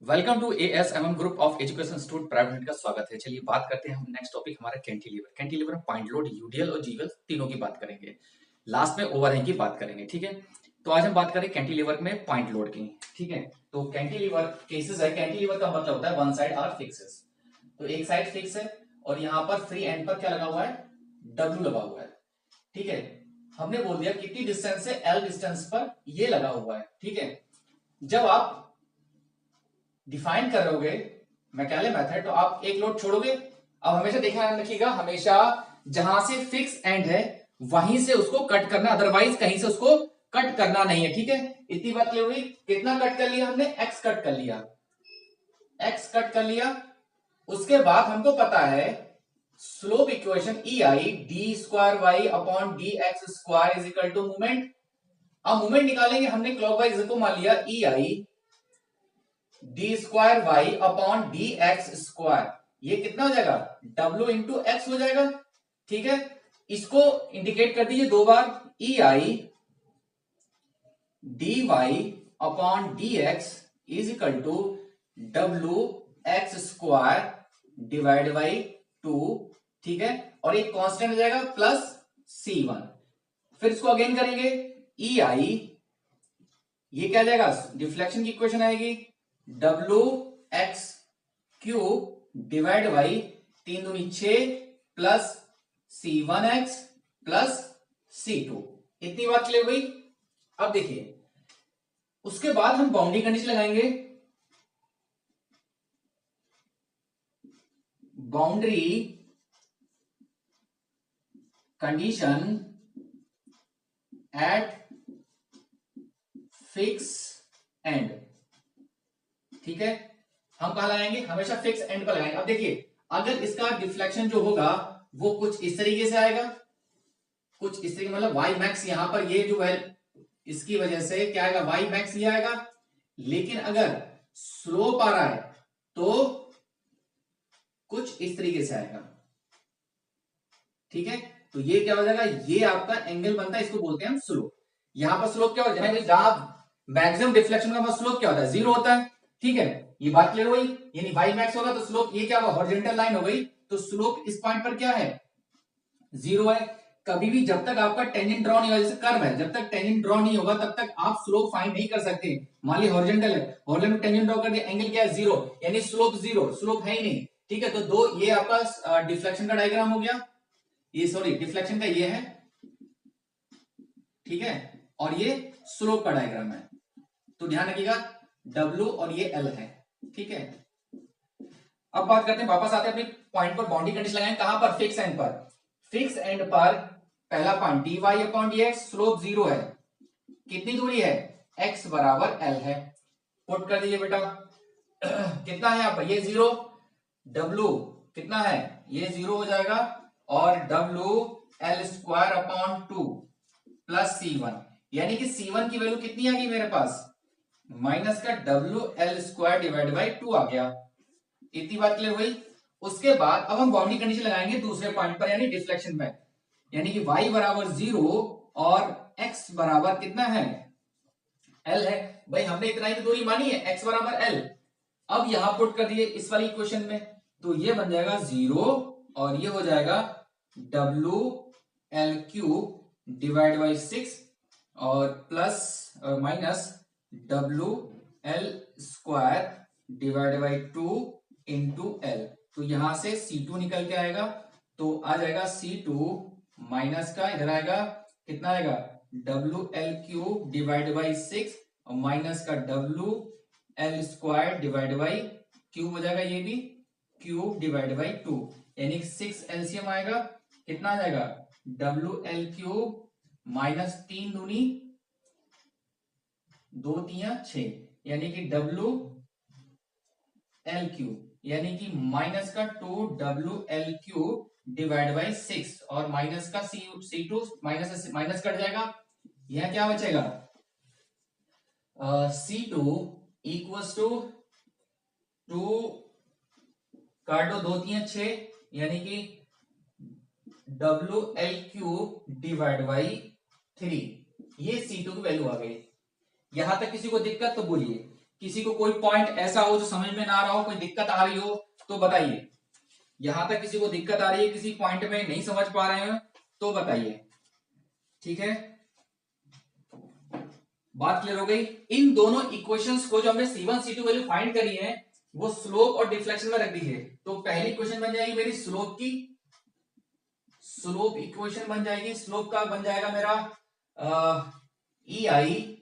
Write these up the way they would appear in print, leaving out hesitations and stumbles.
Welcome to ASMM group of education institute private limited का स्वागत है। चलिए बात करते हैं हम नेक्स्ट टॉपिक हमारा कैंटिलीवर। कैंटिलीवर में पॉइंट लोड, यूडीएल और जीवेल तीनों की बात करेंगे। लास्ट में ओवरहैंग की बात करेंगे। ठीक है, तो आज हम बात करें कैंटिलीवर में पॉइंट लोड की। ठीक है, तो कैंटिलीवर केसेस है। कैंटिलीवर का मतलब होता है वन साइड आर फिक्सेस। तो एक साइड फिक्स है और यहाँ पर फ्री एंड पर क्या लगा हुआ है, डब्ल्यू लगा हुआ है। ठीक है, हमने बोल दिया कितनी डिस्टेंस से, एल डिस्टेंस पर ये लगा हुआ है। ठीक है, जब आप डिफाइन करोगे मैकेले मेथड तो आप एक लोड छोड़ोगे। अब हमेशा ध्यान रखिएगा, हमेशा जहां से फिक्स एंड है वहीं से उसको कट करना, अदरवाइज कहीं से उसको कट करना नहीं है। ठीक है, इतनी बात क्लियर हुई। कितना कट कर लिया हमने, एक्स कट कर लिया, एक्स कट कर लिया। उसके बाद हमको पता है slope equation E I D square Y upon D X square is equal to movement. अब मूवमेंट निकालेंगे, हमने क्लॉकवाइज को मान लिया E I D square Y upon D X square. ये कितना हो जाएगा, डब्ल्यू इंटू एक्स हो जाएगा। ठीक है, इसको इंडिकेट कर दीजिए दो बार, E I D Y upon D X is equal to W X square divide by 2। ठीक है, और एक कांस्टेंट हो जाएगा प्लस C1। फिर इसको अगेन करेंगे, ई आई, ये क्या जाएगा, डिफ्लेक्शन की इक्वेशन आएगी, W x cube divide by 3 दूनी 6 प्लस C1x प्लस C2। इतनी बात क्लियर हुई। अब देखिए, उसके बाद हम बाउंड्री कंडीशन लगाएंगे। Boundary condition at fix and. ठीक है, हम कहा लगाएंगे, हमेशा फिक्स एंड पर लगाएंगे। अब देखिए, अगर इसका डिफ्लेक्शन जो होगा वो कुछ इस तरीके से आएगा, कुछ इस तरीके, मतलब वाई मैक्स यहां पर ये जो है इसकी वजह से क्या आएगा, वाई मैक्स ये आएगा। लेकिन अगर स्लोप आ रहा है तो कुछ इस तरीके से आएगा। ठीक है, तो ये क्या हो जाएगा, ये आपका एंगल बनता है, इसको बोलते हैं हम स्लोप। यहां पर स्लोप क्या हो जाएगा, जहां मैक्सिमम डिफ्लेक्शन का स्लोप क्या होता है, जीरो होता है। ठीक है, ये बात क्लियर हुई। यानी वाई मैक्स होगा तो स्लोप ये क्या होगा, हॉरिजॉन्टल लाइन हो गई, तो स्लोप इस पॉइंट पर क्या है, जीरो है। कभी भी जब तक आपका टेंजेंट ड्रॉ नहीं होगा, जैसे कर्व है, जब तक टेंजेंट ड्रॉ नहीं होगा तब तक आप स्लोप फाइंड नहीं कर सकते। मान ली हॉरिजॉन्टल है, हॉरिजॉन्टल टेंजेंट ड्रॉ कर दिया, एंगल क्या है, जीरो, यानी स्लोप जीरो, स्लोप है ही नहीं। ठीक है, तो दो ये आपका डिफ्लेक्शन का डायग्राम हो गया, ये सॉरी डिफ्लेक्शन का ये है। ठीक है, और ये स्लोप का डायग्राम है। तो ध्यान रखिएगा, W और ये L है। ठीक है, अब बात करते हैं, वापस आते हैं अपने पॉइंट पर। बाउंड्री कंडीशन लगाएं कहां पर, फिक्स एंड पर। फिक्स एंड पर पहला point dy upon dx, slope zero है। कितनी दूरी है, x बराबर L है। पुट कर दीजिए बेटा, कितना है यहाँ पर, ये जीरो, W कितना है, ये जीरो हो जाएगा, और W L square upon 2 plus C1, यानी कि C1 की वैल्यू कितनी आ गई मेरे पास, माइनस का W L square divide by 2 आ गया। इतनी बात क्लियर हुई। उसके बाद अब हम बाउंड्री कंडीशन लगाएंगे दूसरे पॉइंट पर, यानी डिफ्लेक्शन में, यानी कि y बराबर जीरो और x बराबर कितना है, l है। भाई हमने इतना ही तो दूरी मानी है, x बराबर l। अब यहां पुट कर दिए इस वाली इक्वेशन में, तो ये बन जाएगा जीरो और ये हो जाएगा W L cube divide by 6 और plus minus W L square divide by 2 into L. तो यहां से C2 निकल के आएगा, तो आ जाएगा C2 माइनस का इधर आएगा, कितना आएगा, W L cube divide by 6 और माइनस का W L square divide by cube हो जाएगा, ये भी क्यूब डिवाइड बाई 2, यानी 6 एलसीएम आएगा, कितना आ जाएगा, डब्ल्यू एल क्यूब माइनस 3 दूनी 2 तिया 6, यानी कि डब्ल्यू एल क्यूब, यानी कि माइनस का 2 W L cube divide by 6 और माइनस का C2 माइनस माइनस कट जाएगा, यह क्या बचेगा, C2 इक्वल्स टू 2 काट दो 2 3 6, यानी कि W L cube divide by 3, ये C2 की वैल्यू आ गई। यहां तक किसी को दिक्कत तो बोलिए, किसी को कोई पॉइंट ऐसा हो जो समझ में ना आ रहा हो, कोई दिक्कत आ रही हो तो बताइए। यहां तक किसी को दिक्कत आ रही है, किसी पॉइंट में नहीं समझ पा रहे हैं तो बताइए, ठीक है। बात क्लियर हो गई। इन दोनों इक्वेशंस को जो हमने C1 C2 वैल्यू फाइंड करी है वो स्लोप और डिफ्लेक्शन में रख दीजिए। तो पहली इक्वेशन बन जाएगी मेरी स्लोप की, स्लोप इक्वेशन बन जाएगी। स्लोप का बन जाएगा मेरा EI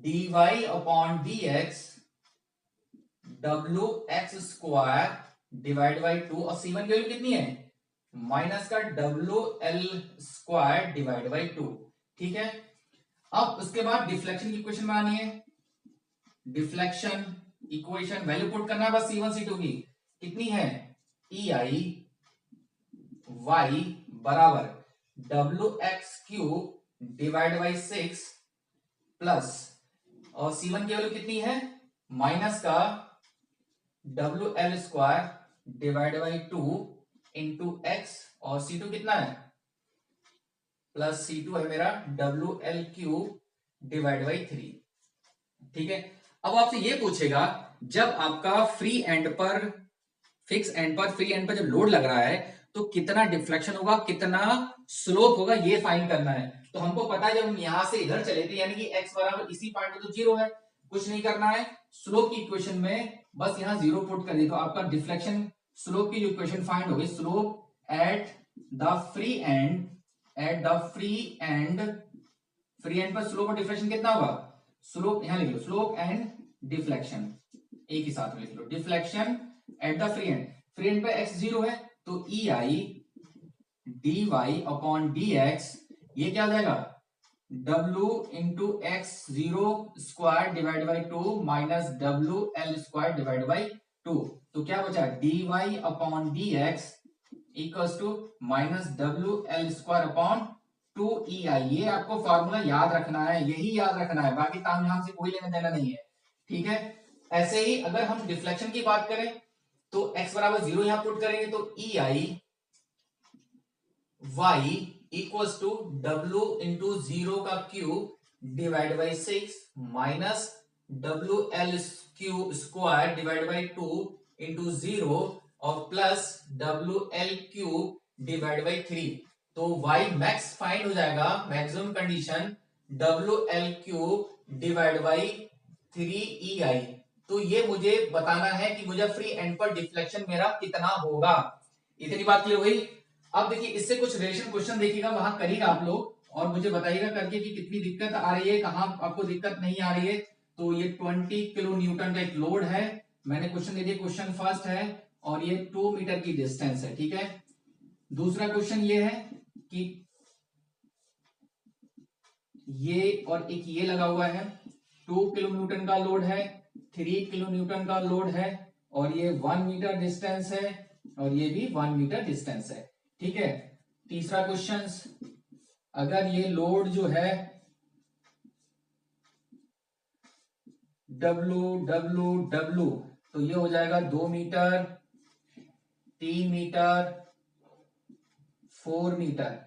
dy upon dx WX² divide by 2, और C1 की वैल्यू कितनी है माइनस का WL² डिवाइड बाई 2, ठीक है। अब उसके बाद डिफ्लेक्शन की इक्वेशन बनानी है। डिफ्लेक्शन इक्वेशन वैल्यू पुट करना है बस C1 C2 की, कितनी है EI y बराबर WX³ डिवाइड बाई 6 प्लस, और C1 की वैल्यू कितनी है माइनस का WL² divide by 2 into x, और C2 कितना है प्लस C2 है मेरा WL³ डिवाइड बाई 3, ठीक है। अब आपसे ये पूछेगा जब आपका फ्री एंड पर, फिक्स एंड पर, फ्री एंड पर जब लोड लग रहा है तो कितना डिफ्लेक्शन होगा, कितना स्लोप होगा, ये फाइंड करना है। तो हमको पता है जब हम यहां से इधर चले थे यानी कि x बराबर इसी पॉइंट पे तो 0 है, कुछ नहीं करना है। स्लोप की इक्वेशन में बस यहां 0 पुट कर दी तो आपका डिफ्लेक्शन स्लोप की जो इक्वेशन फाइंड होगी, slope at the free and, eight the free end, free and पर स्लोप और डिफ्लेक्शन कितना होगा, स्लोप यहां लिख लो, स्लोप एंड डिफ्लेक्शन एक ही साथ में लिख लो, deflection at the free end, free end पे x 0 है तो EI dy अपॉन dx ये क्या हो जाएगा W into x 0² divide by 2 minus WL² divide by 2, तो क्या बचा dy upon dx equals to minus WL² upon 2EI। ये आपको फॉर्मूला याद रखना है, यही याद रखना है, बाकी तामझाम से कोई लेना देना नहीं है, ठीक है। ऐसे ही अगर हम डिफ्लेक्शन की बात करें तो x बराबर 0 यहां पुट करेंगे तो EI y equals to W into 0 का cube divide by 6 minus WL² divide by 2 into 0 और प्लस WL³ डिवाइड बाई 3। तो y मैक्स फाइंड हो जाएगा, maximum condition WL³ divide by 3EI। तो ये मुझे बताना है कि मुझे फ्री एंड पर डिफ्लेक्शन मेरा कितना होगा। इतनी बात क्लियर हुई। अब देखिए इससे कुछ रिलेशन क्वेश्चन देखिएगा, वहां करिएगा आप लोग और मुझे बताइएगा करके कि कितनी दिक्कत आ रही है, कहां आपको दिक्कत नहीं आ रही है। तो ये 20 किलो न्यूटन का एक लोड है, मैंने क्वेश्चन दे दिया, क्वेश्चन फर्स्ट है, और ये 2 मीटर की डिस्टेंस है, ठीक है। दूसरा क्वेश्चन ये है कि ये और एक ये लगा हुआ है, 2 किलो न्यूटन का लोड है, 3 किलो न्यूटन का लोड है, और ये 1 मीटर डिस्टेंस है, और ये भी 1 मीटर डिस्टेंस है, ठीक है। तीसरा क्वेश्चन, अगर ये लोड जो है W तो ये हो जाएगा 2 मीटर, 3 मीटर, 4 मीटर,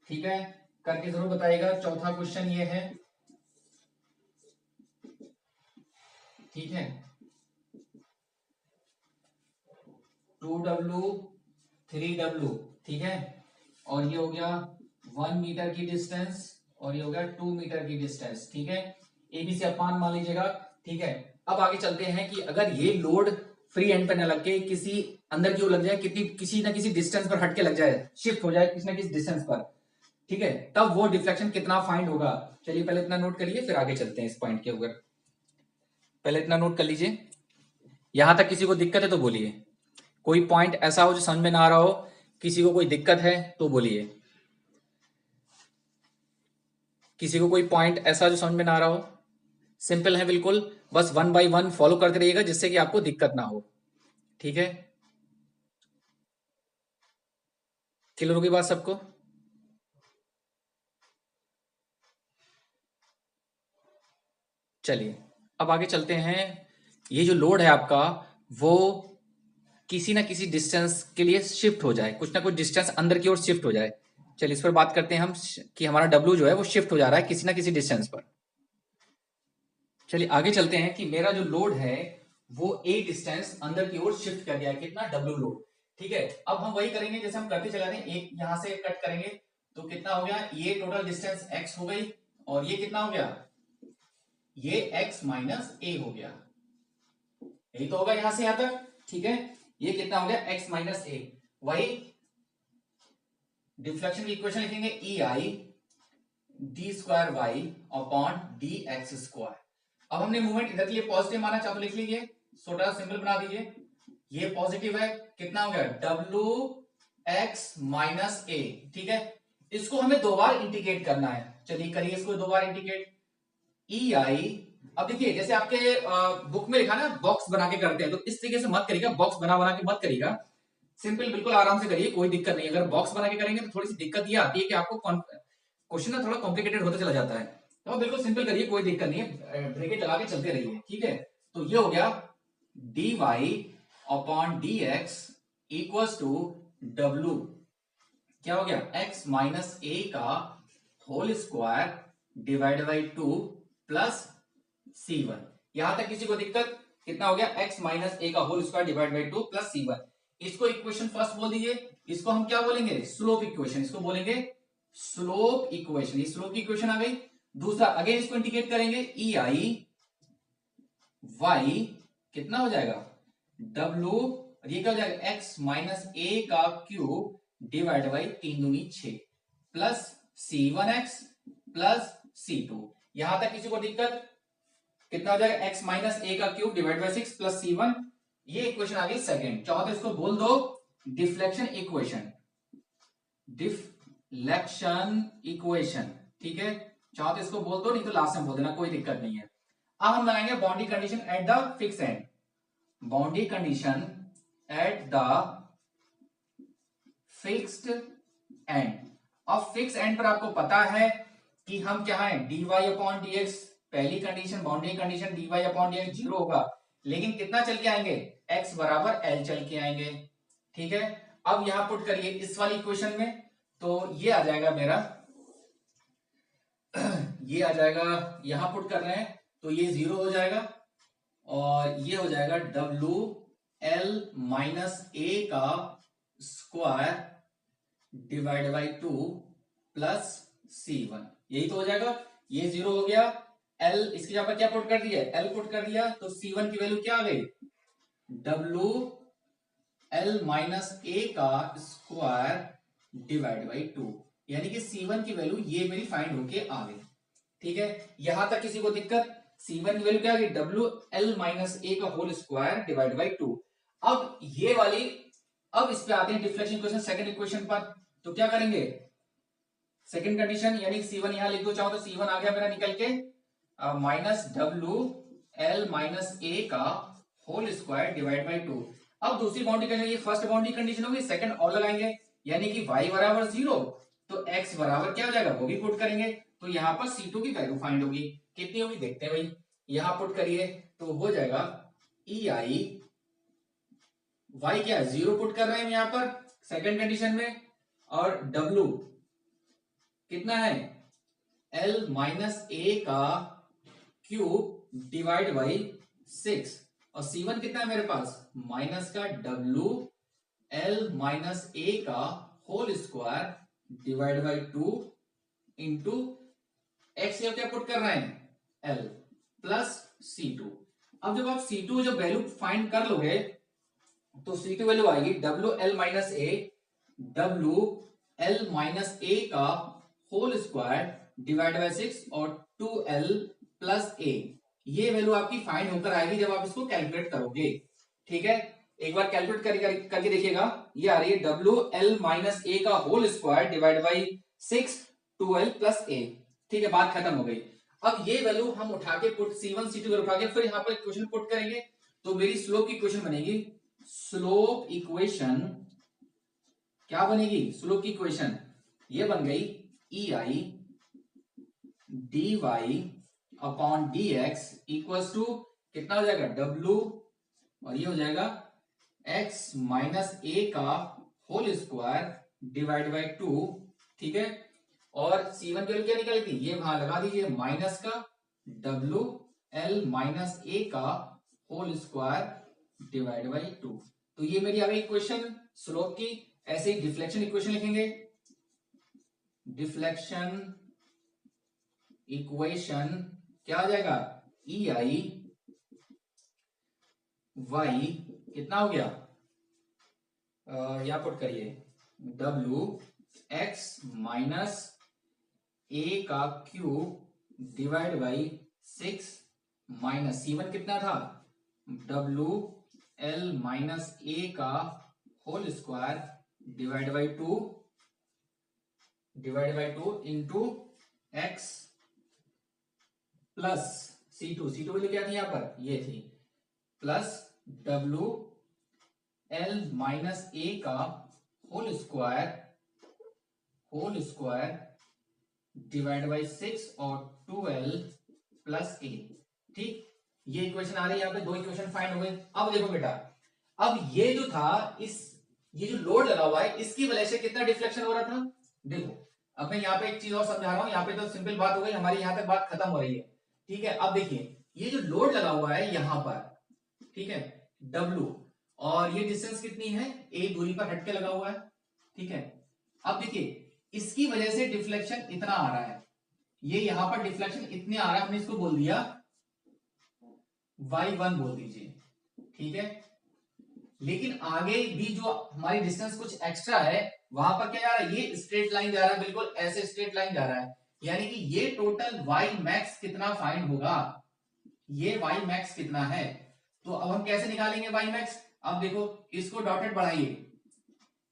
ठीक है, करके जरूर बताइएगा। चौथा क्वेश्चन ये है, ठीक है, 2W 3W, ठीक है, और ये हो गया 1 मीटर की डिस्टेंस, और ये हो गया 2 मीटर की डिस्टेंस, ठीक है। ABC अपान मान लीजिएगा, ठीक है। अब आगे चलते हैं कि अगर ये लोड फ्री एंड पे न लग के किसी अंदर की ओर लग जाए, किसी ना किसी डिस्टेंस पर हटके लग जाए, शिफ्ट हो जाए किसी ना किसी डिस्टेंस पर, ठीक है, तब वो डिफ्लेक्शन कितना फाइंड होगा। चलिए पहले इतना नोट करिए, फिर आगे चलते हैं इस पॉइंट के ऊपर। पहले इतना नोट कर लीजिए, यहां तक किसी को दिक्कत है तो बोलिए, कोई पॉइंट ऐसा हो जो समझ में ना आ रहा हो, किसी को कोई दिक्कत है तो बोलिए, किसी को कोई पॉइंट ऐसा जो समझ में ना आ रहा हो। सिंपल है बिल्कुल, बस 1 बाय 1 फॉलो करते रहिएगा जिससे कि आपको दिक्कत ना हो, ठीक है। क्लियर होगी बात सबको। चलिए अब आगे चलते हैं। ये जो लोड है आपका वो किसी ना किसी डिस्टेंस के लिए शिफ्ट हो जाए, कुछ ना कुछ डिस्टेंस अंदर की ओर शिफ्ट हो जाए। चलिए इस पर बात करते हैं हम कि हमारा W जो है वो शिफ्ट हो जा रहा है किसी ना किसी डिस्टेंस पर, चलिए आगे चलते हैं कि मेरा जो लोड है वो ए डिस्टेंस अंदर की ओर शिफ्ट कर दिया है, कितना डब्ल्यू लोड। ठीक है, अब हम वही करेंगे जैसे हम करते चला रहे हैं, एक यहां से कट करेंगे तो कितना हो गया, ये टोटल डिस्टेंस एक्स हो गई और ये कितना हो गया, ये एक्स माइनस ए हो गया, यही तो होगा यहां से यहां तक। ठीक है, ये कितना हो गया, एक्स माइनस ए। वही डिफ्लेक्शन की इक्वेशन लिखेंगे, E I D square Y upon D X square. अब हमने मूवमेंट इधर के लिए पॉजिटिव माना, चाहे तो लिख लीजिए, छोटा सिंबल बना दीजिए, ये पॉजिटिव है, कितना हो गया, डब्ल्यू एक्स माइनस ए। ठीक है, इसको हमें दो बार इंटीग्रेट करना है, चलिए करिए इसको दो बार इंटीग्रेट, ई आई। अब देखिए जैसे आपके बुक में लिखा ना बॉक्स बना के करते हैं, तो इस तरीके से मत करिएगा, बॉक्स बना बना के मत करिएगा, सिंपल बिल्कुल आराम से करिए, कोई दिक्कत नहीं। अगर बॉक्स बना के करेंगे तो थोड़ी सी दिक्कत ये आती है कि आपको क्वेश्चन ना थोड़ा कॉम्प्लिकेटेड होता चला जाता है, तो बिल्कुल सिंपल करिए, कोई दिक्कत नहीं है, ब्रैकेट लगा के चलते रहिए। ठीक है, तो ये हो गया d Y upon D x equal to W, क्या हो गया, एक्स माइनस ए का whole square divide by 2 plus C1। यहां तक किसी को दिक्कत, कितना हो गया, x माइनस ए का whole square divide by 2 plus C1। इसको इक्वेशन फर्स्ट बोल दीजिए, इसको हम क्या बोलेंगे, स्लोप इक्वेशन, इसको बोलेंगे स्लोप इक्वेशन, ये स्लोप की इक्वेशन आ गई। दूसरा अगेन इसको इंटीग्रेट करेंगे, ई आई वाई कितना हो जाएगा, W, ये क्या हो जाएगा, x माइनस ए का क्यूब डिवाइड बाई 3 दूनी 6 प्लस C1x प्लस C2। यहां तक किसी को दिक्कत, कितना हो जाएगा, x माइनस ए का cube divide by 6 plus C1, ये इक्वेशन आ गई सेकेंड। चाहो तो इसको बोल दो डिफ्लेक्शन इक्वेशन, डिफ्लेक्शन इक्वेशन। ठीक है, चाहो तो इसको बोल दो, नहीं तो लास्ट में बोल देना, कोई दिक्कत नहीं है। अब हम लगाएंगे boundary condition at the fix and, boundary condition at the fixed and. अब फिक्स एंड पर आपको पता है कि हम क्या है, dy अपॉन dx, पहली condition boundary condition dy upon dx 0 होगा, लेकिन कितना चल के आएंगे, x बराबर l चल के आएंगे। ठीक है, अब यहां पुट करिए इस वाली इक्वेशन में, तो ये आ जाएगा मेरा, ये आ जाएगा, यहां पुट कर रहे हैं तो ये 0 हो जाएगा और ये हो जाएगा w l माइनस a का square divide by 2 plus C1, यही तो हो जाएगा, ये 0 हो गया, L इसकी जगह पर क्या पुट कर दिया, L पुट कर दिया, तो C1 की वैल्यू क्या आ गई, W L माइनस ए का स्क्वायर डिवाइड बाई 2, यानी कि C1 की वैल्यू ये मेरी फाइंड होके आ गई। ठीक है, यहां तक किसी को दिक्कत, C1 की वैल्यू क्या आ गई, W L माइनस ए का होल स्क्वायर डिवाइड बाई 2। अब ये वाली, अब इस पे आते हैं डिफ्लेक्शन इक्वेशन सेकंड इक्वेशन पर, तो क्या करेंगे, सेकंड कंडीशन यानी C1 यहां लिख दो, चाहो तो C1 आ गया मेरा निकल के माइनस W L माइनस ए का होल स्क्वायर डिवाइड बाई 2। अब दूसरी बाउंड्री कंडीशन, ये फर्स्ट बाउंड्री कंडीशन होगी, सेकंड और लगाएंगे, यानी कि y बराबर 0 तो x बराबर क्या हो जाएगा, वो भी पुट करेंगे, तो यहां पर C2 की वैल्यू फाइंड होगी, कितनी होगी देखते हैं भाई, यहां पुट करिए तो हो जाएगा ई आई, y क्या है 0 पुट कर रहे हैं यहां पर सेकंड कंडीशन में, और W कितना है, L माइनस ए का क्यूब डिवाइड बाई 6, और C1 कितना है मेरे पास, माइनस का W L माइनस ए का whole square divide by 2 into x क्या पुट कर रहे हैं, L प्लस C2। अब जब आप C2 जब वैल्यू फाइंड कर लोगे तो C2 वैल्यू आएगी W L माइनस ए, W L माइनस ए का होल स्क्वायर डिवाइड बाई 6 और 2L प्लस ए, ये वैल्यू आपकी फाइंड होकर आएगी जब आप इसको कैलकुलेट करोगे। ठीक है, एक बार कैलकुलेट करके देखिएगा, ये आ रही है W L माइनस ए का whole square divide by 6 2L plus A. ठीक है, बात खत्म हो गई। अब ये वैल्यू हम उठा के पुट C1 C2 उठा के फिर यहाँ पर इक्वेशन पुट करेंगे, तो मेरी स्लोप की इक्वेशन बनेगी, स्लोप इक्वेशन क्या बनेगी, स्लोप की इक्वेशन ये बन गई E I D Y upon D X equals to कितना हो जाएगा, W और ये हो जाएगा x माइनस ए का होल स्क्वायर डिवाइड बाई 2। ठीक है, और C1 की वैल्यू क्या निकाली थी, ये वहां लगा दीजिए माइनस का W एल माइनस ए का होल स्क्वायर डिवाइड बाई 2। तो ये मेरी आ गई इक्वेशन स्लोप की। ऐसे ही डिफ्लेक्शन इक्वेशन लिखेंगे। डिफ्लेक्शन इक्वेशन क्या आ जाएगा, ई आई वाई कितना हो गया, यहां पुट करिए, डब्ल्यू एक्स माइनस ए का cube divide by 6 minus C1 कितना था, डब्ल्यू एल माइनस ए का whole square divide by 2 into x plus C2 value क्या थी यहां पर, ये थी, प्लस डब्ल्यू एल माइनस ए का होल स्क्वायर डिवाइड बाई 6 और 2l प्लस ए। ठीक, ये इक्वेशन आ रही है यहाँ पे, दो इक्वेशन फाइंड हो गए। अब देखो बेटा, अब ये जो था, ये जो लोड लगा हुआ है इसकी वजह से कितना डिफ्लेक्शन हो रहा था। देखो अब मैं यहाँ पे एक चीज और समझा रहा हूं, यहाँ पे तो सिंपल बात हो गई हमारी, यहाँ तक बात खत्म हो रही है। ठीक है, अब देखिए ये जो लोड लगा हुआ है यहाँ पर, ठीक है, W, और ये डिस्टेंस कितनी है, a दूरी पर हटके लगा हुआ है। ठीक है, अब देखिए इसकी वजह से डिफ्लेक्शन इतना आ रहा है, ये यहां पर डिफ्लेक्शन इतने आ रहा है, हमने इसको बोल दिया y1 बोल दीजिए। ठीक है, लेकिन आगे भी जो हमारी डिस्टेंस कुछ एक्स्ट्रा है, वहां पर क्या जा रहा है, ये स्ट्रेट लाइन जा रहा है, बिल्कुल ऐसे स्ट्रेट लाइन जा रहा है, यानी कि ये टोटल y मैक्स कितना फाइंड होगा, ये y मैक्स कितना है। तो अब हम कैसे निकालेंगे y मैक्स, अब देखो इसको डॉटेड बढ़ाइए,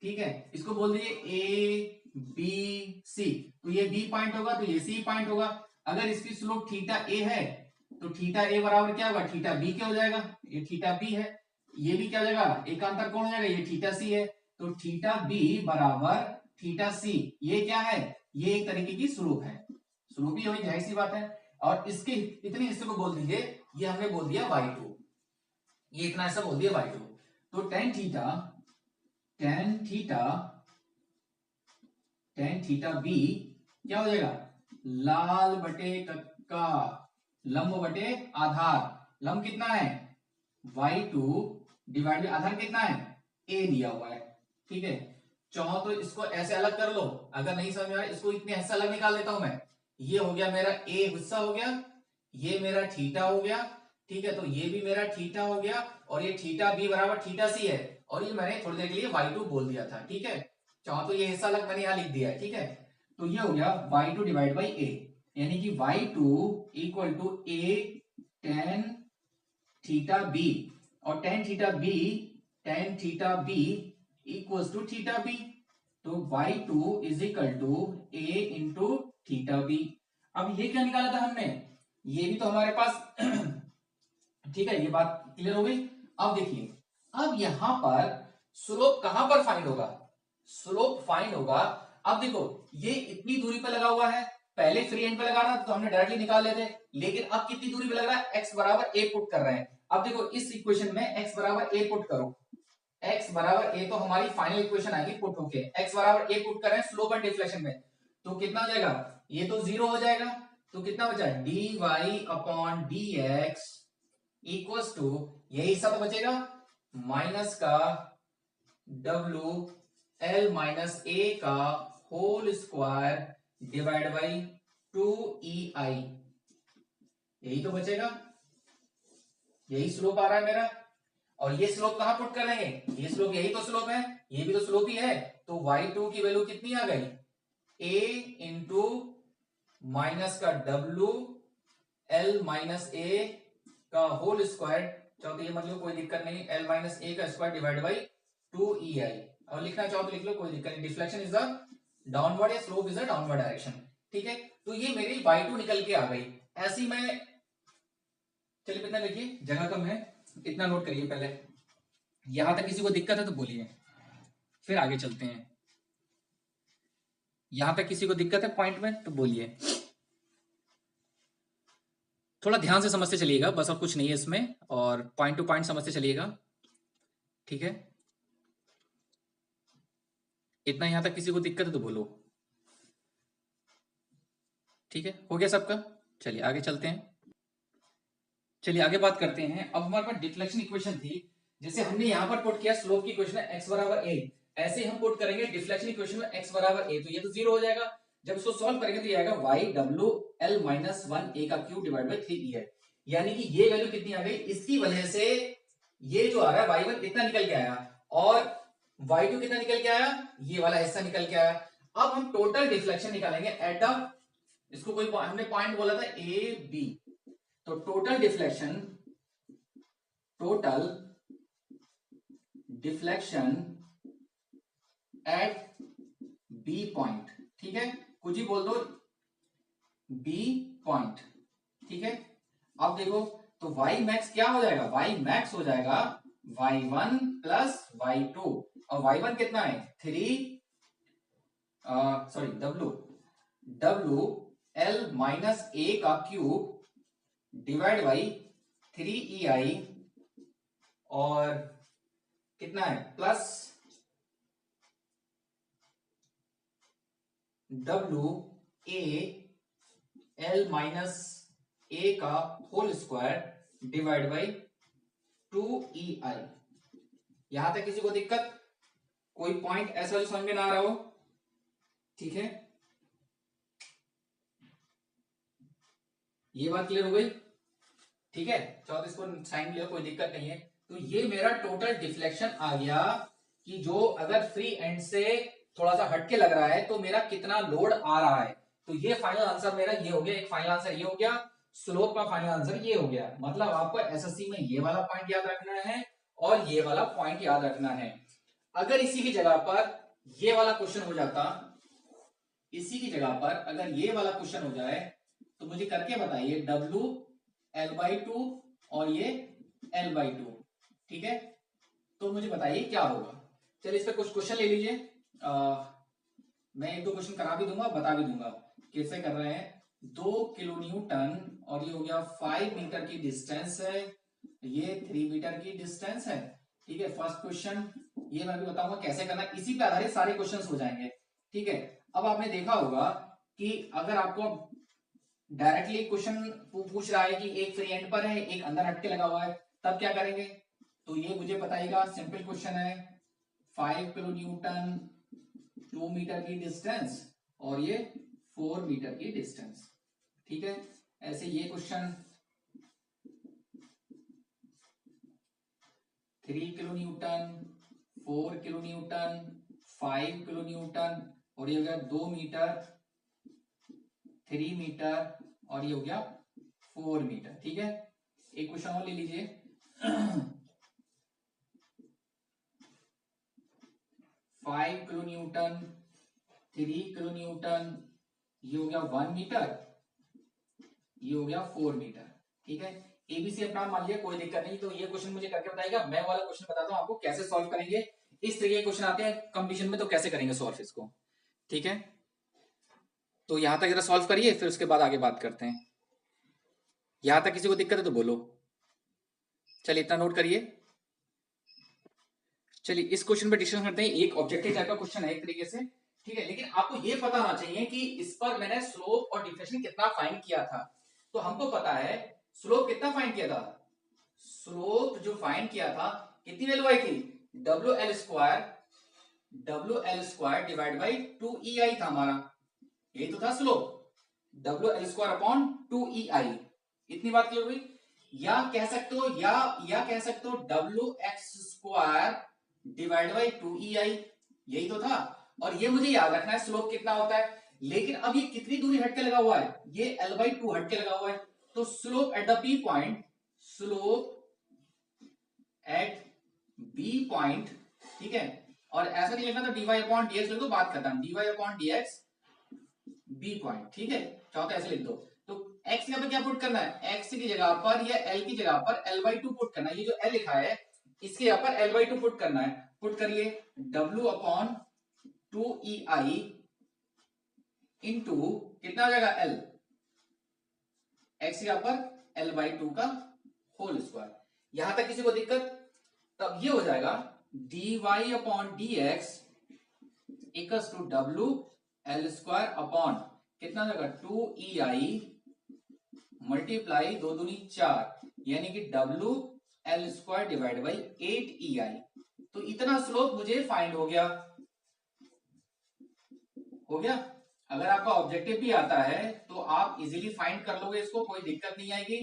ठीक है, इसको बोल दीजिए ए बी सी, तो ये बी पॉइंट होगा तो ये सी पॉइंट होगा। अगर इसकी स्लोप थीटा ए है तो थीटा ए बराबर क्या होगा, थीटा बी क्या हो जाएगा, ये थीटा बी है, ये भी क्या हो जाएगा, एक अंतर कौन हो जाएगा, ये थीटा सी है, तो थीटा बी बराबर थीटा सी, ये क्या है, ये एक तरीके की स्लोप है, स्लोप ही होगी, जाहिर सी बात है। और इसके इतने हिस्से को बोल दीजिए, ये हमने बोल दिया y2, ये इतना हिस्सा बोल दिया y2। तो टेन थीटा बी क्या हो जाएगा, लाल बटे कक्का, लंब बटे आधार, लंब कितना है y2 डिवाइड बाई आधार कितना है a दिया हुआ है। ठीक है, चाहो तो इसको ऐसे अलग कर लो, अगर नहीं समझ में आ रहा इसको इतने हिस्सा अलग निकाल लेता हूं मैं, ये हो गया मेरा a हिस्सा हो गया, ये मेरा थीटा हो गया, ठीक है, तो ये भी मेरा थीटा हो गया, और ये थीटा बी बराबर थीटा सी है, और ये मैंने थोड़ी देर के लिए y2 बोल दिया था। ठीक है, चाहो तो ये हिस्सा अलग मैंने यहां लिख दिया है। ठीक है, तो ये हो गया y2 डिवाइड बाई a, यानी कि y2 equal to a tan theta b, और tan theta b equals to theta b, तो y2 is equal to a into theta b। अब ये क्या निकाला था हमने, ये भी तो हमारे पास ठीक है, ये बात क्लियर हो गई। अब देखिए, अब यहां पर स्लोप कहां पर फाइंड होगा, स्लोप फाइंड होगा, अब देखो ये इतनी दूरी पर लगा हुआ है, पहले फ्री एंड पे लगा रहा था तो हमने डायरेक्टली निकाल लेते, लेकिन अब कितनी दूरी पे लग रहा है, x बराबर a पुट कर रहे हैं। अब देखो इस इक्वेशन में x बराबर a पुट करो, x बराबर a तो हमारी फाइनल इक्वेशन आएगी पुट होके, x बराबर a पुट कर रहे हैं स्लोप एंड डिफ्लेक्शन में, तो कितना हो जाएगा, ये तो जीरो हो जाएगा, तो कितना बचा dy upon dx equals to, यही सब बचेगा माइनस का w एल माइनस ए का whole square divide by 2ei, यही तो बचेगा, यही स्लोप आ रहा है मेरा। और ये स्लोप कहां पुट करेंगे, ये स्लोप, यही तो स्लोप है, ये भी तो स्लोप ही है, तो y2 की वैल्यू कितनी आ गई, a इंटू माइनस का w एल माइनस ए का होल स्क्वायर, चाहो तो ये मतलब कोई दिक्कत नहीं, एल माइनस ए का स्क्वायर डिवाइड बाई 2ei, और लिखना चाहो तो लिख लो, कोई दिक्कत नहीं, डिफ्लेक्शन इज द डाउनवर्ड या slope is the downward direction. ठीक है, तो ये मेरी y2 निकल के आ गई। ऐसी मैं, चलिए इतना देखिए जगह कम है, इतना नोट करिए पहले, यहां तक किसी को दिक्कत है तो बोलिए, फिर आगे चलते हैं। यहां तक किसी को दिक्कत है पॉइंट में तो बोलिए, थोड़ा ध्यान से समझते चलिएगा बस, और कुछ नहीं है इसमें, और पॉइंट टू पॉइंट समझते चलिएगा। ठीक है, इतना यहां तक किसी को दिक्कत है तो बोलो। ठीक है, हो गया सबका, चलिए आगे चलते हैं। चलिए आगे बात करते हैं। अब हमारे पास डिफ्लेक्शन इक्वेशन थी, जैसे हमने यहाँ पर पुट किया स्लोप की इक्वेशन x बराबर a, ऐसे हम पुट करेंगे डिफ्लेक्शन इक्वेशन में x बराबर a, तो ये तो जीरो हो जाएगा। जब इसको सॉल्व करेंगे तो ये आएगा y w l minus 1 a का क्यूब डिवाइड बाई 3 e, यानी कि ये वैल्यू कितनी आ गई, इसकी वजह से ये जो आ रहा है y1 इतना निकल के आया और y2 कितना निकल के आया, ये वाला हिस्सा निकल के आया। अब हम टोटल डिफ्लेक्शन निकालेंगे एट द, इसको कोई हमने पॉइंट बोला था a b, तो total deflection at B point, ठीक है, कुछ ही बोल दो बी पॉइंट, ठीक है। अब देखो तो y मैक्स क्या हो जाएगा, y मैक्स हो जाएगा y1 प्लस y2, और y1 कितना है 3, sorry w l minus a का क्यूब डिवाइड बाई 3ei, और कितना है plus w a l minus a का whole square divide by 2ei। यहां तक किसी को दिक्कत, कोई पॉइंट ऐसा जो समझ में ना आ रहा हो, ठीक है, ये बात क्लियर हो गई, ठीक है। चलो इसको साइन लिया, कोई दिक्कत नहीं है। तो ये मेरा टोटल डिफ्लेक्शन आ गया कि जो अगर फ्री एंड से थोड़ा सा हटके लग रहा है तो मेरा कितना लोड आ रहा है। तो ये फाइनल आंसर मेरा ये हो गया, एक फाइनल आंसर ये हो गया, स्लोप का फाइनल आंसर ये हो गया। मतलब आपको एसएससी में ये वाला पॉइंट याद रखना है और ये वाला पॉइंट याद रखना है। अगर इसी की जगह पर ये वाला क्वेश्चन हो जाता, इसी की जगह पर अगर ये वाला क्वेश्चन हो जाए तो मुझे करके बताइए W l/2 और ये l/2, ठीक है, तो मुझे बताइए क्या होगा। चलिए इस पे कुछ क्वेश्चन ले लीजिए, मैं एक दो क्वेश्चन करा भी दूंगा, बता भी दूंगा कैसे कर रहे हैं। 2 किलो न्यूटन और ये हो गया 5 मीटर की डिस्टेंस है, ये 3 मीटर की डिस्टेंस है, ठीक है। फर्स्ट क्वेश्चन ये मैं भी बताऊंगा कैसे करना है, इसी पे आधारित सारे क्वेश्चंस हो जाएंगे, ठीक है। अब आपने देखा होगा कि अगर आपको डायरेक्टली क्वेश्चन पूछ रहा है कि एक फ्री एंड पर है, एक अंदर हटके लगा हुआ है, तब क्या करेंगे, तो ये मुझे बताइएगा। सिंपल क्वेश्चन है, 5 किलो न्यूटन 2 मीटर की डिस्टेंस और ये 4 मीटर की डिस्टेंस, ठीक है। ऐसे ये question 3 kilo Newton 4 kilo Newton 5 kilo Newton और ये हो गया 2 मीटर 3 मीटर और ये हो गया 4 मीटर, ठीक है। एक क्वेश्चन और ले लीजिए, 5 किलो न्यूटन 3 किलो न्यूटन, ये हो गया 1 मीटर, ये हो गया 4 मीटर, ठीक है। एबीसी अपना मान लिया, कोई दिक्कत नहीं। तो ये क्वेश्चन मुझे करके बताएगा, मैं वाला क्वेश्चन बताता हूं आपको कैसे सॉल्व करेंगे। इस तरीके के क्वेश्चन आते हैं कंपटीशन में, तो कैसे करेंगे सॉल्व इसको, ठीक है। तो यहां तक जरा सॉल्व करिए, फिर उसके बाद आगे बात करते हैं। यहां तक किसी को दिक्कत है तो बोलो। चलिए इतना नोट करिए। चलिए इस क्वेश्चन पे डिस्कशन करते हैं। एक ऑब्जेक्टिव टाइप का क्वेश्चन है एक तरीके से, ठीक है, लेकिन आपको ये पता होना चाहिए कि इस पर मैंने स्लोप और डिफ्लेक्शन कितना फाइंड किया था। तो हमको पता है स्लोप कितना फाइंड किया था, स्लोप जो फाइंड किया था कितनी वैल्यू आई थी, WL² डिवाइड बाई 2EI था हमारा, यही तो था स्लोप, WL² अपॉन 2EI। इतनी बात क्लियर हुई। या कह सकते हो या कह सकते हो WX² डिवाइड बाई 2EI, यही तो था। और ये मुझे याद रखना है स्लोप कितना होता है। लेकिन अब ये कितनी दूरी हटके लगा हुआ है, ये l/2 हटके लगा हुआ है, तो slope at the B point, slope at B point, ठीक है। और ऐसा नहीं लिखना तो dy/dx लिख दो, बात खत्म, dy/dx बी पॉइंट, ठीक है, चाहो तो ऐसे लिख दो। तो x यहाँ पे क्या पुट करना है, x की जगह पर या l की जगह पर l/2 पुट करना है। ये जो l लिखा है इसके यहाँ पर l/2 पुट करना है, पुट करिए W/2EI इंटू कितना आ जाएगा l, x यहाँ पर l/2 का होल स्क्वायर। यहां तक किसी को दिक्कत, तब ये हो जाएगा dy/dx equals to WL² upon कितना जाएगा 2EI मल्टीप्लाई 2 दूनी 4 यानी कि W L square divide by 8 ई आई। तो इतना स्लोप मुझे फाइंड हो गया। हो गया। अगर आपका ऑब्जेक्टिव भी आता है तो आप इजीली फाइंड कर लोगे इसको, कोई दिक्कत नहीं आएगी।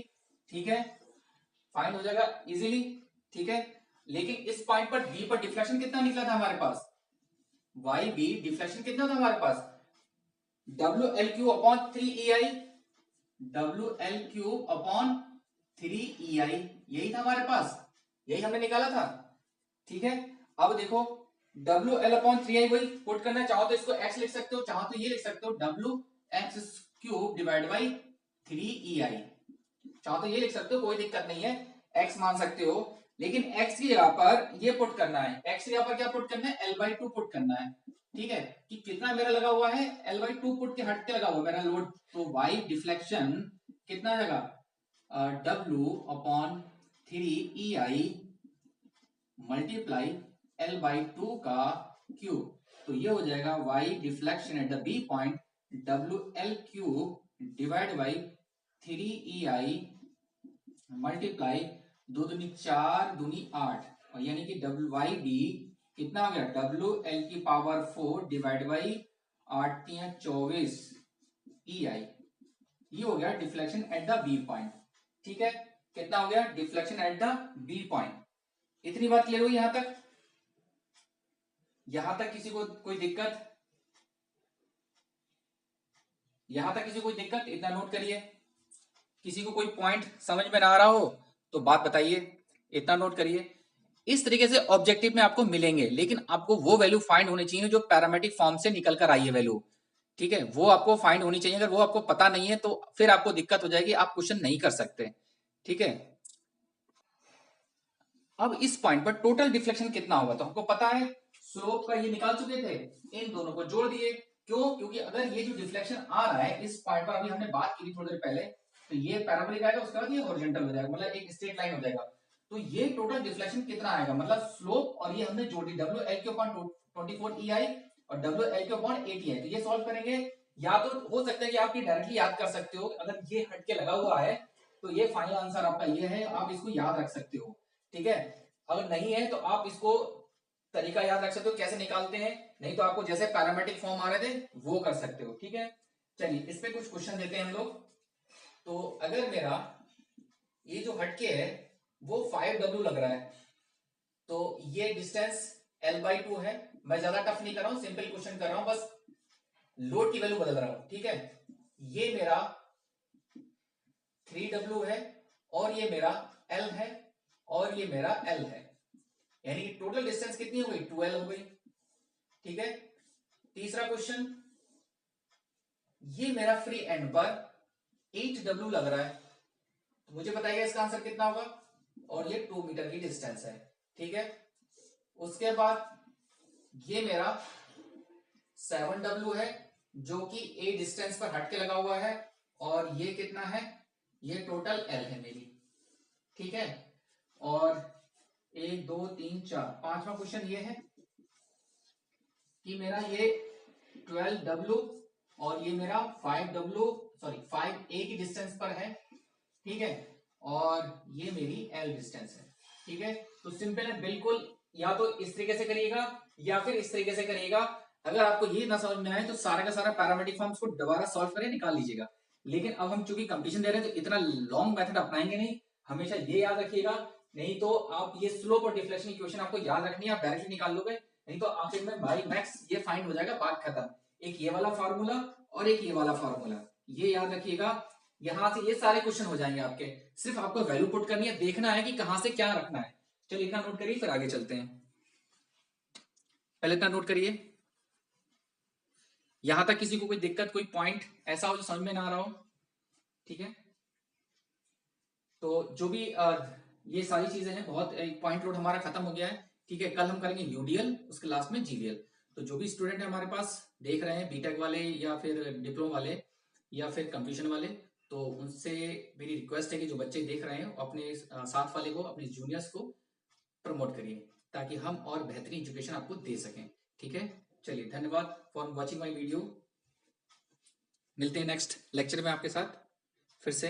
ठीक है, फाइंड हो जाएगा इजीली। ठीक है, लेकिन इस पॉइंट पर बी पर डिफ्लेक्शन कितना निकला था हमारे पास, वाई बी डिफ्लेक्शन कितना था हमारे पास, W L Q upon 3 E आई, W L Q upon 3 E आई, यही था हमारे पास, यही हमने निकाला था। ठीक है, अब देखो डब्ल्यू एल अपॉन 3 आई वही पुट करना है, चाहो तो इसको एक्स लिख सकते हो, चाहो तो ये लिख सकते हो W x cube divide by 3 E आई, चाहो तो ये लिख सकते हो, कोई दिक्कत नहीं है, एक्स मान सकते हो। लेकिन एक्स की जगह पर ये पुट करना है, एक्स की जगह पर क्या पुट करना है, एल बाई 2 पुट करना है। ठीक है, कि कितना मेरा लगा हुआ है, एल बाई 2 पुट के हट के लगा हुआ मेरा लोड, तो वाई डिफ्लेक्शन कितना जगह, W upon 3 E I multiply L by 2 का क्यूब, तो ये हो जाएगा Y deflection at the B point W L cube divide by 3 E I multiply 2 दूनी 4 दूनी 8, और यानी कि डब्ल्यू वाई डी कितना हो गया, डब्ल्यू एल की power 4 divide by 8 24 E I, ये हो गया deflection at the B point. ठीक है, कितना हो गया deflection at the B point. इतनी बात क्लियर हुई यहां तक, यहां तक किसी को कोई दिक्कत, यहां तक किसी को कोई दिक्कत, इतना नोट करिए। किसी को कोई पॉइंट समझ में ना आ रहा हो तो बात बताइए, इतना नोट करिए। इस तरीके से ऑब्जेक्टिव में आपको मिलेंगे, लेकिन आपको वो वैल्यू फाइंड होनी चाहिए जो पैरामेट्रिक फॉर्म से निकल कर आई है वैल्यू। ठीक है, वो आपको फाइंड होनी चाहिए, अगर वो आपको पता नहीं है तो फिर आपको दिक्कत हो जाएगी, आप क्वेश्चन नहीं कर सकते। ठीक है, अब इस पॉइंट पर टोटल डिफ्लेक्शन कितना होगा, तो हमको पता है, स्लोप का ये निकाल चुके थे, इन दोनों को जोड़ दिए। क्यों, क्योंकि अगर ये जो डिफ्लेक्शन आ रहा है इस पॉइंट पर, अभी हमने बात की थी थोड़ी देर पहले, तो ये पैराबोलिक आएगा, उसके बाद ये हॉरिजॉन्टल हो जाएगा, मतलब एक स्ट्रेट लाइन हो जाएगा। तो ये टोटल डिफ्लेक्शन कितना आएगा, मतलब स्लोप और ये हमने जोड़ दी, डब्ल्यू एल के अपॉन 24 ई आई और डब्ल्यू एल के अपॉन 8 आई। तो ये सॉल्व करेंगे, या तो हो सकता है कि आप ये डायरेक्टली याद कर सकते हो, अगर ये हट के लगा हुआ है तो ये फाइनल आंसर आपका ये है, आप इसको याद रख सकते हो। ठीक है, अगर नहीं है तो आप इसको तरीका याद रख सकते हो कैसे निकालते हैं, नहीं तो आपको जैसे पैरामेट्रिक फॉर्म आ रहे थे वो कर सकते हो। ठीक है, चलिए इस पे कुछ क्वेश्चन देते हैं हम लोग। तो अगर मेरा ये जो हटके है वो 5W लग रहा है, तो ये डिस्टेंस L बाई 2 है, मैं ज्यादा टफ नहीं कर रहा हूं, सिंपल क्वेश्चन कर रहा हूं, बस लोड की वैल्यू बदल रहा हूं। ठीक है, ये मेरा 3W है और ये मेरा L है और ये मेरा L है, यानी कि टोटल डिस्टेंस कितनी हो गई, 12 हो गई। ठीक है, तीसरा क्वेश्चन, ये मेरा फ्री एंड पर 8W लग रहा है, तो मुझे बताइए इसका आंसर कितना होगा, और ये 2 मीटर की डिस्टेंस है। ठीक है, उसके बाद ये मेरा 7W है जो कि A डिस्टेंस पर हटके लगा हुआ है, और ये कितना है, ये टोटल L है मेरी। ठीक है, और 1 2 3 4 पांचवा क्वेश्चन ये है कि मेरा ये 12W और ये मेरा 5W सॉरी 5A की डिस्टेंस पर है। ठीक है, और ये मेरी L डिस्टेंस है। ठीक है, तो सिंपल है बिल्कुल, या तो इस तरीके से करिएगा या फिर इस तरीके से करिएगा। अगर आपको ये ना समझ में आए तो सारा का सारा पैरामेट्रिक फॉर्म्स को दोबारा सॉल्व करके निकाल लीजिएगा। लेकिन अब हम चूंकि कंपटीशन दे रहे हैं तो इतना लॉन्ग मेथड अपनाएंगे नहीं, हमेशा ये याद रखिएगा, नहीं तो आप ये स्लोप और डिफ्लेक्शन इक्वेशन आपको याद रखनी है, आप डायरेक्टली निकाल लोगे, नहीं तो आखिर में बाई मैक्स ये फाइंड हो जाएगा, बात खत्म। एक ये वाला फार्मूला और एक ये वाला फार्मूला, ये याद रखिएगा, यहां से ये सारे क्वेश्चन हो जाएंगे आपके, सिर्फ आपको वैल्यू पुट करनी है, देखना है कि कहां से क्या रखना है। चलिए इतना नोट करिए फिर आगे चलते हैं। पहले इतना नोट करिए, यहां तक किसी को कोई दिक्कत, कोई पॉइंट ऐसा हो जो समझ में ना आ रहा हो। ठीक है, तो जो भी ये सारी चीजें हैं, बहुत पॉइंट लोड हमारा खत्म हो गया है। ठीक है, कल हम करेंगे यूडीएल, उसके लास्ट में जीवीएल। तो जो भी स्टूडेंट है हमारे पास देख रहे हैं, बीटेक वाले या फिर डिप्लोमा वाले या फिर कंप्यूशन वाले, तो उनसे मेरी रिक्वेस्ट है कि जो बच्चे देख रहे हैं अपने साथ वाले को, अपने जूनियर्स को प्रमोट करिए, ताकि हम और बेहतरीन एजुकेशन आपको दे सकें। ठीक है, चलिए धन्यवाद फॉर वॉचिंग माई वीडियो, मिलते हैं नेक्स्ट लेक्चर में आपके साथ फिर से।